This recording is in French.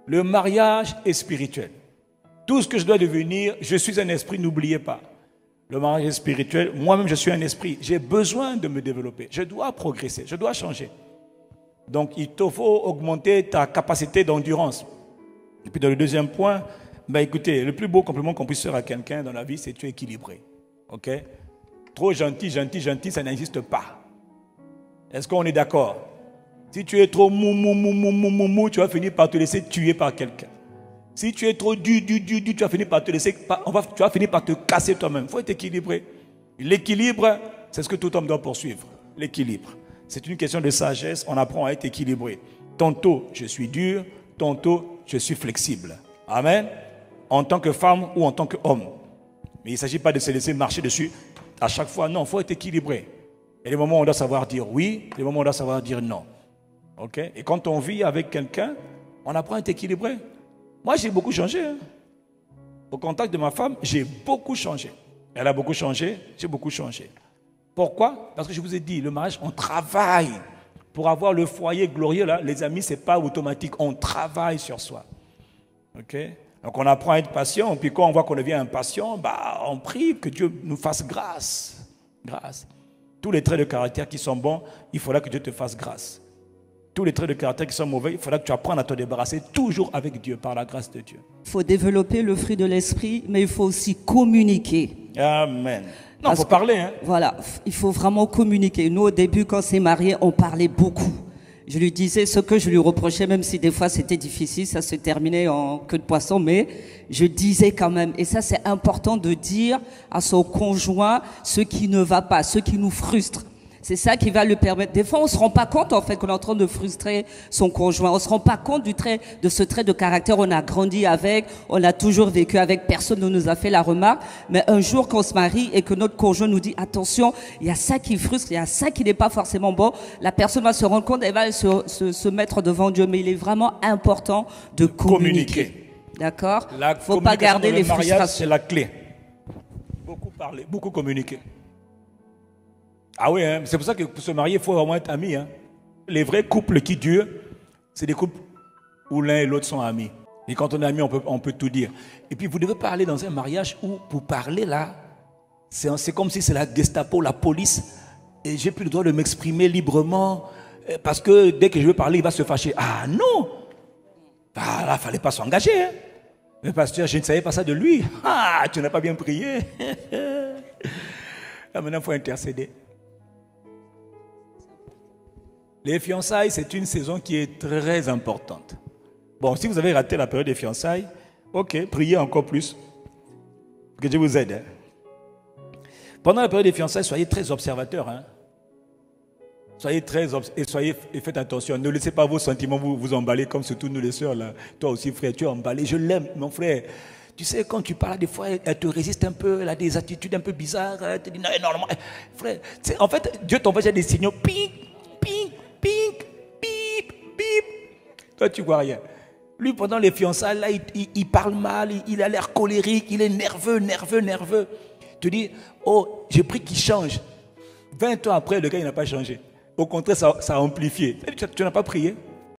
Le mariage est spirituel. Tout ce que je dois devenir, je suis un esprit, n'oubliez pas. Le mariage est spirituel. Moi-même, je suis un esprit. J'ai besoin de me développer. Je dois progresser. Je dois changer. Donc, il te faut augmenter ta capacité d'endurance. Et puis, dans le deuxième point, écoutez, le plus beau compliment qu'on puisse faire à quelqu'un dans la vie, c'est que tu es équilibré. OK? Trop gentil, ça n'existe pas. Est-ce qu'on est d'accord? Si tu es trop mou, tu vas finir par te laisser tuer par quelqu'un. Si tu es trop dur, tu vas finir par te laisser, tu vas finir par te casser toi-même. Il faut être équilibré. L'équilibre, c'est ce que tout homme doit poursuivre. L'équilibre. C'est une question de sagesse. On apprend à être équilibré. Tantôt, je suis dur. Tantôt, je suis flexible. Amen. En tant que femme ou en tant qu'homme. Mais il ne s'agit pas de se laisser marcher dessus à chaque fois. Non, il faut être équilibré. Il y a des moments où on doit savoir dire oui. Des moments où on doit savoir dire non. OK? Et quand on vit avec quelqu'un, on apprend à être équilibré. Moi, j'ai beaucoup changé. Au contact de ma femme, j'ai beaucoup changé. Elle a beaucoup changé, j'ai beaucoup changé. Pourquoi? Parce que je vous ai dit, le mariage, on travaille. Pour avoir le foyer glorieux, là, les amis, ce n'est pas automatique. On travaille sur soi. OK? Donc, on apprend à être patient. Puis quand on voit qu'on devient impatient, on prie que Dieu nous fasse grâce. Grâce. Tous les traits de caractère qui sont bons, il faudra que Dieu te fasse grâce. Tous les traits de caractère qui sont mauvais, il faudra que tu apprennes à te débarrasser toujours avec Dieu, par la grâce de Dieu. Il faut développer le fruit de l'esprit, mais il faut aussi communiquer. Amen. Non, il faut parler. Voilà, il faut vraiment communiquer. Nous, au début, quand on s'est mariés, on parlait beaucoup. Je lui disais ce que je lui reprochais, même si des fois c'était difficile, ça se terminait en queue de poisson, mais je disais quand même. Et ça, c'est important de dire à son conjoint ce qui ne va pas, ce qui nous frustre. C'est ça qui va lui permettre. Des fois, on ne se rend pas compte en fait qu'on est en train de frustrer son conjoint. On ne se rend pas compte de ce trait de caractère. On a grandi avec, on a toujours vécu avec. Personne ne nous a fait la remarque. Mais un jour, quand on se marie et que notre conjoint nous dit attention, il y a ça qui frustre, il y a ça qui n'est pas forcément bon. La personne va se rendre compte, elle va se mettre devant Dieu. Mais il est vraiment important de communiquer. D'accord? Il ne faut pas garder les frustrations. Le mariage, c'est la clé. Beaucoup parler, beaucoup communiquer. Ah oui, c'est pour ça que pour se marier, il faut vraiment être amis. Les vrais couples qui durent, c'est des couples où l'un et l'autre sont amis. Et quand on est amis, on peut tout dire. Et puis vous devez parler dans un mariage où, pour parler là, c'est comme si c'est la Gestapo, la police, et j'ai plus le droit de m'exprimer librement, parce que dès que je veux parler, il va se fâcher. Ah non! Là, il ne fallait pas s'engager. Mais pasteur, je ne savais pas ça de lui. Ah, tu n'as pas bien prié. Là, maintenant, il faut intercéder. Les fiançailles, c'est une saison qui est très importante. Bon, si vous avez raté la période des fiançailles, ok, priez encore plus. Que Dieu vous aide. Pendant la période des fiançailles, soyez très observateurs. Soyez très et faites attention. Ne laissez pas vos sentiments vous emballer comme surtout nous les sœurs. Là. Toi aussi, frère, tu es emballé. Je l'aime, mon frère. Tu sais, quand tu parles, des fois, elle te résiste un peu. Elle a des attitudes un peu bizarres. Elle te dit non, énormément. Frère, en fait, Dieu t'envoie des signaux. Ping, ping. Ping, bip, bip. Toi, tu vois rien. Lui, pendant les fiançailles, là, il parle mal, il a l'air colérique, il est nerveux. Tu dis, oh, j'ai pris qu'il change. 20 ans après, le gars, il n'a pas changé. Au contraire, ça a amplifié. Tu n'as pas prié.